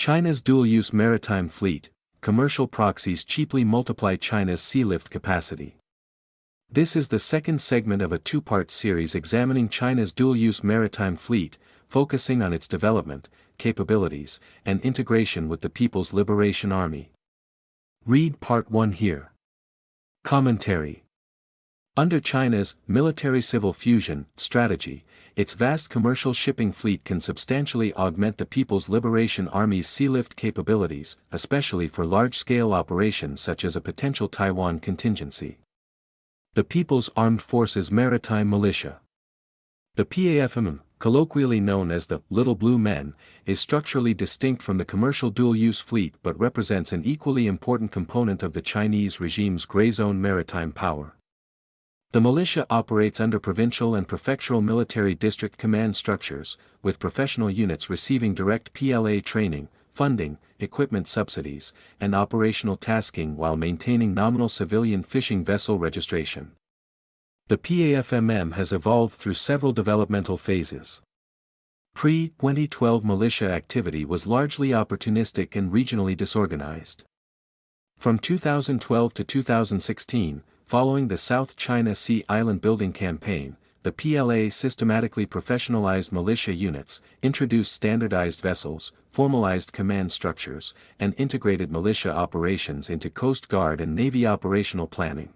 China's dual-use maritime fleet, commercial proxies cheaply multiply China's sealift capacity. This is the second segment of a two-part series examining China's dual-use maritime fleet, focusing on its development, capabilities, and integration with the People's Liberation Army. Read Part 1 here. Commentary. Under China's military-civil fusion strategy, its vast commercial shipping fleet can substantially augment the People's Liberation Army's sealift capabilities, especially for large-scale operations such as a potential Taiwan contingency. The People's Armed Forces Maritime Militia. The PAFM, colloquially known as the Little Blue Men, is structurally distinct from the commercial dual-use fleet but represents an equally important component of the Chinese regime's gray zone maritime power. The militia operates under provincial and prefectural military district command structures, with professional units receiving direct PLA training, funding, equipment subsidies, and operational tasking while maintaining nominal civilian fishing vessel registration. The PAFMM has evolved through several developmental phases. Pre-2012 militia activity was largely opportunistic and regionally disorganized. From 2012 to 2016, following the South China Sea Island building campaign, the PLA systematically professionalized militia units, introduced standardized vessels, formalized command structures, and integrated militia operations into Coast Guard and Navy operational planning.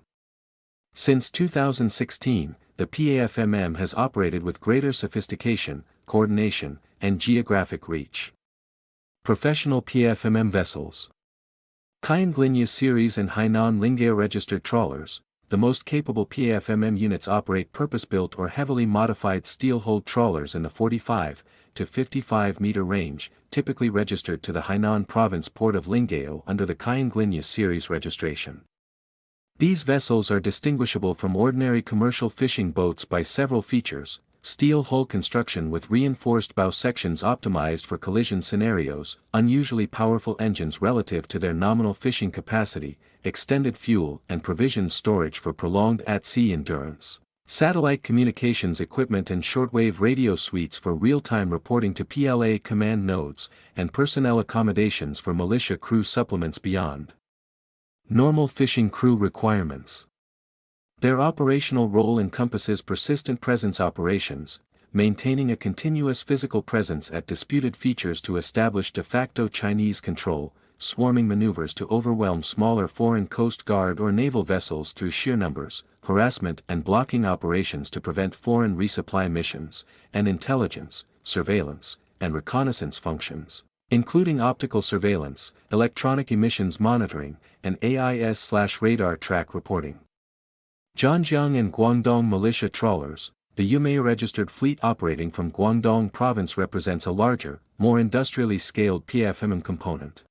Since 2016, the PAFMM has operated with greater sophistication, coordination, and geographic reach. Professional PAFMM vessels. Kaiyuan series and Hainan Linggao registered trawlers, the most capable PAFMM units operate purpose-built or heavily modified steel-hulled trawlers in the 45 to 55 meter range, typically registered to the Hainan province port of Linggao under the Kaiyuan series registration. These vessels are distinguishable from ordinary commercial fishing boats by several features: steel hull construction with reinforced bow sections optimized for collision scenarios, unusually powerful engines relative to their nominal fishing capacity, extended fuel and provision storage for prolonged at-sea endurance, satellite communications equipment and shortwave radio suites for real-time reporting to PLA command nodes, and personnel accommodations for militia crew supplements beyond normal fishing crew requirements. Their operational role encompasses persistent presence operations, maintaining a continuous physical presence at disputed features to establish de facto Chinese control, swarming maneuvers to overwhelm smaller foreign coast guard or naval vessels through sheer numbers, harassment and blocking operations to prevent foreign resupply missions, and intelligence, surveillance, and reconnaissance functions, including optical surveillance, electronic emissions monitoring, and AIS/radar track reporting. Zhanjiang and Guangdong militia trawlers. The Yumei-registered fleet operating from Guangdong province represents a larger, more industrially scaled PAFMM component.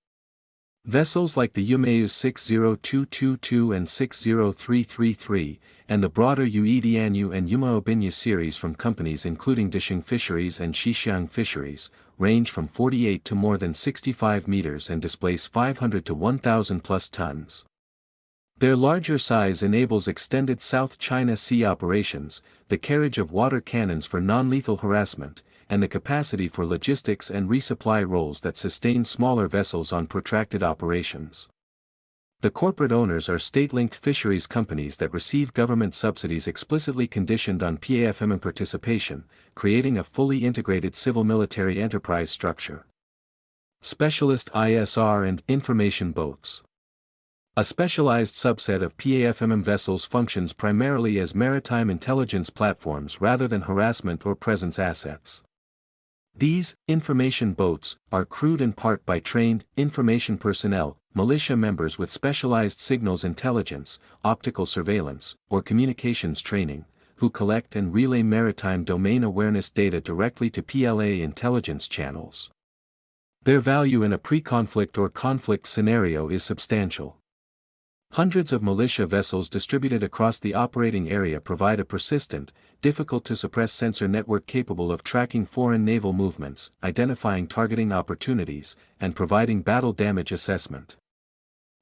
Vessels like the Yumei 60222 and 60333, and the broader Yuedianyu and Yumaobinyu series from companies including Disheng Fisheries and Xixiang Fisheries, range from 48 to more than 65 meters and displace 500 to 1,000 plus tons. Their larger size enables extended South China Sea operations, the carriage of water cannons for non-lethal harassment, and the capacity for logistics and resupply roles that sustain smaller vessels on protracted operations. The corporate owners are state-linked fisheries companies that receive government subsidies explicitly conditioned on PAFMM participation, creating a fully integrated civil-military enterprise structure. Specialist ISR and information boats. A specialized subset of PAFMM vessels functions primarily as maritime intelligence platforms rather than harassment or presence assets. These information boats are crewed in part by trained information personnel, militia members with specialized signals intelligence, optical surveillance, or communications training, who collect and relay maritime domain awareness data directly to PLA intelligence channels. Their value in a pre-conflict or conflict scenario is substantial. Hundreds of militia vessels distributed across the operating area provide a persistent, difficult-to-suppress sensor network capable of tracking foreign naval movements, identifying targeting opportunities, and providing battle damage assessment.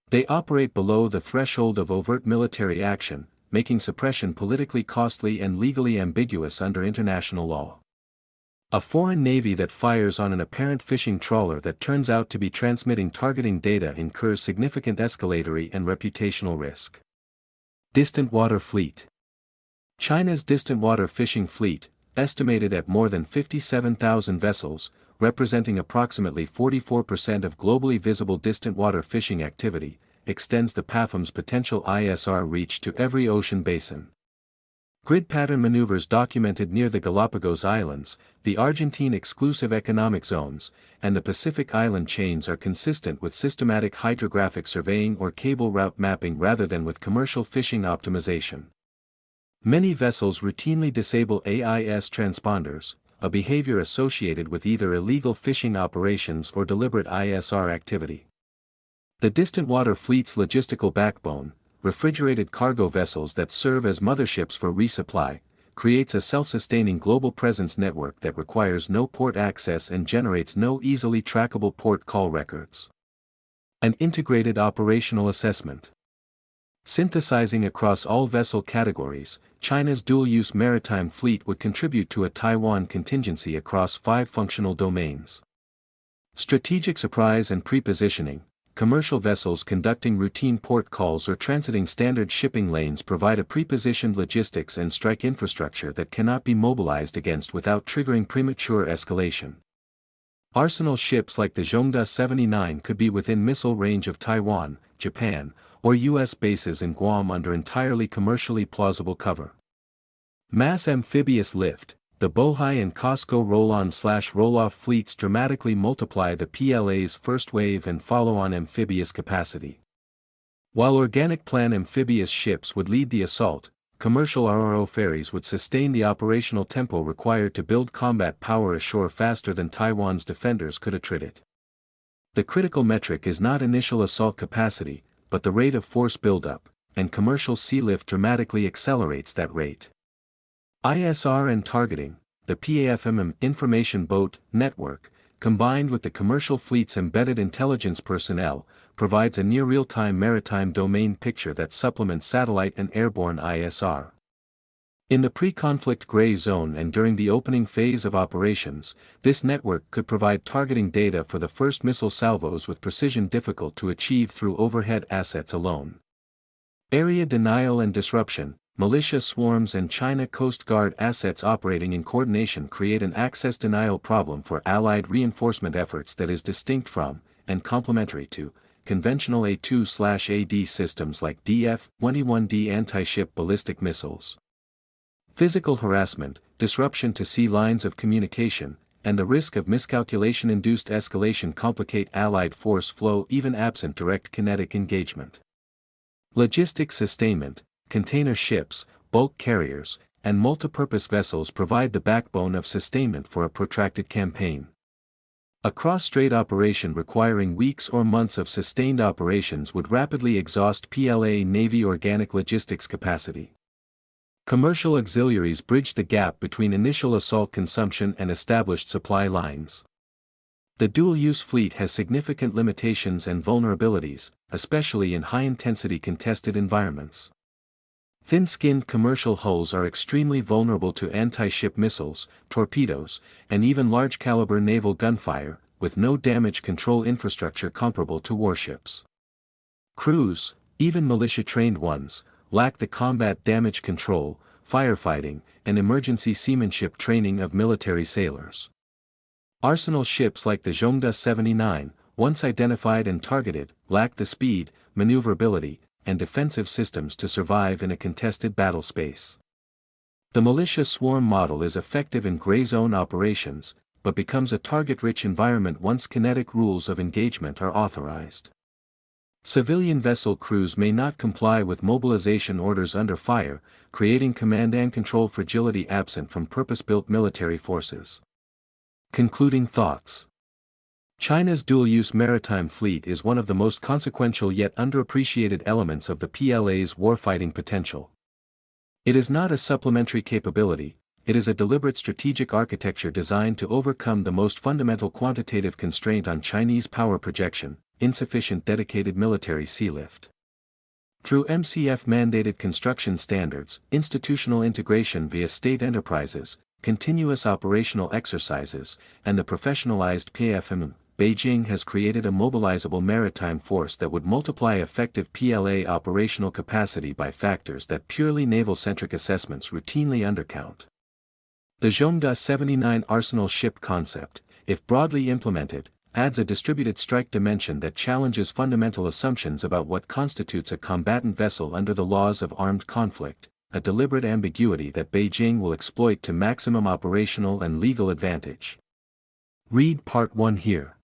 They operate below the threshold of overt military action, making suppression politically costly and legally ambiguous under international law. A foreign navy that fires on an apparent fishing trawler that turns out to be transmitting targeting data incurs significant escalatory and reputational risk. Distant water fleet. China's distant water fishing fleet, estimated at more than 57,000 vessels, representing approximately 44% of globally visible distant water fishing activity, extends the PAFM's potential ISR reach to every ocean basin. Grid pattern maneuvers documented near the Galapagos Islands, the Argentine exclusive economic zones, and the Pacific island chains are consistent with systematic hydrographic surveying or cable route mapping rather than with commercial fishing optimization. Many vessels routinely disable AIS transponders, a behavior associated with either illegal fishing operations or deliberate ISR activity. The distant water fleet's logistical backbone, refrigerated cargo vessels that serve as motherships for resupply, creates a self-sustaining global presence network that requires no port access and generates no easily trackable port call records. An integrated operational assessment. Synthesizing across all vessel categories, China's dual-use maritime fleet would contribute to a Taiwan contingency across 5 functional domains. Strategic surprise and prepositioning. Commercial vessels conducting routine port calls or transiting standard shipping lanes provide a prepositioned logistics and strike infrastructure that cannot be mobilized against without triggering premature escalation. Arsenal ships like the Zhongda 79 could be within missile range of Taiwan, Japan, or U.S. bases in Guam under entirely commercially plausible cover. Mass amphibious lift. The Bohai and Costco roll-on/roll-off fleets dramatically multiply the PLA's first wave and follow-on amphibious capacity. While organic plan amphibious ships would lead the assault, commercial RRO ferries would sustain the operational tempo required to build combat power ashore faster than Taiwan's defenders could attrit it. The critical metric is not initial assault capacity, but the rate of force buildup, and commercial Sealift dramatically accelerates that rate. ISR and targeting. The PAFM information boat network, combined with the commercial fleet's embedded intelligence personnel, provides a near real-time maritime domain picture that supplements satellite and airborne ISR. In the pre-conflict gray zone and during the opening phase of operations, this network could provide targeting data for the first missile salvos with precision difficult to achieve through overhead assets alone. Area denial and disruption. Militia swarms and China Coast Guard assets operating in coordination create an access denial problem for Allied reinforcement efforts that is distinct from, and complementary to, conventional A2/AD systems like DF-21D anti-ship ballistic missiles. Physical harassment, disruption to sea lines of communication, and the risk of miscalculation-induced escalation complicate Allied force flow even absent direct kinetic engagement. Logistics sustainment. Container ships, bulk carriers, and multipurpose vessels provide the backbone of sustainment for a protracted campaign. A cross-strait operation requiring weeks or months of sustained operations would rapidly exhaust PLA Navy organic logistics capacity. Commercial auxiliaries bridge the gap between initial assault consumption and established supply lines. The dual-use fleet has significant limitations and vulnerabilities, especially in high-intensity contested environments. Thin-skinned commercial hulls are extremely vulnerable to anti-ship missiles, torpedoes, and even large-caliber naval gunfire, with no damage control infrastructure comparable to warships. Crews, even militia-trained ones, lack the combat damage control, firefighting, and emergency seamanship training of military sailors. Arsenal ships like the Zhongda 79, once identified and targeted, lack the speed, maneuverability, and defensive systems to survive in a contested battle space. The militia swarm model is effective in gray zone operations, but becomes a target-rich environment once kinetic rules of engagement are authorized. Civilian vessel crews may not comply with mobilization orders under fire, creating command and control fragility absent from purpose-built military forces. Concluding thoughts. China's dual-use maritime fleet is one of the most consequential yet underappreciated elements of the PLA's warfighting potential. It is not a supplementary capability, it is a deliberate strategic architecture designed to overcome the most fundamental quantitative constraint on Chinese power projection: insufficient dedicated military sealift. Through MCF-mandated construction standards, institutional integration via state enterprises, continuous operational exercises, and the professionalized PFM, Beijing has created a mobilizable maritime force that would multiply effective PLA operational capacity by factors that purely naval-centric assessments routinely undercount. The Zhongda 79 arsenal ship concept, if broadly implemented, adds a distributed strike dimension that challenges fundamental assumptions about what constitutes a combatant vessel under the laws of armed conflict, a deliberate ambiguity that Beijing will exploit to maximum operational and legal advantage. Read Part 1 here.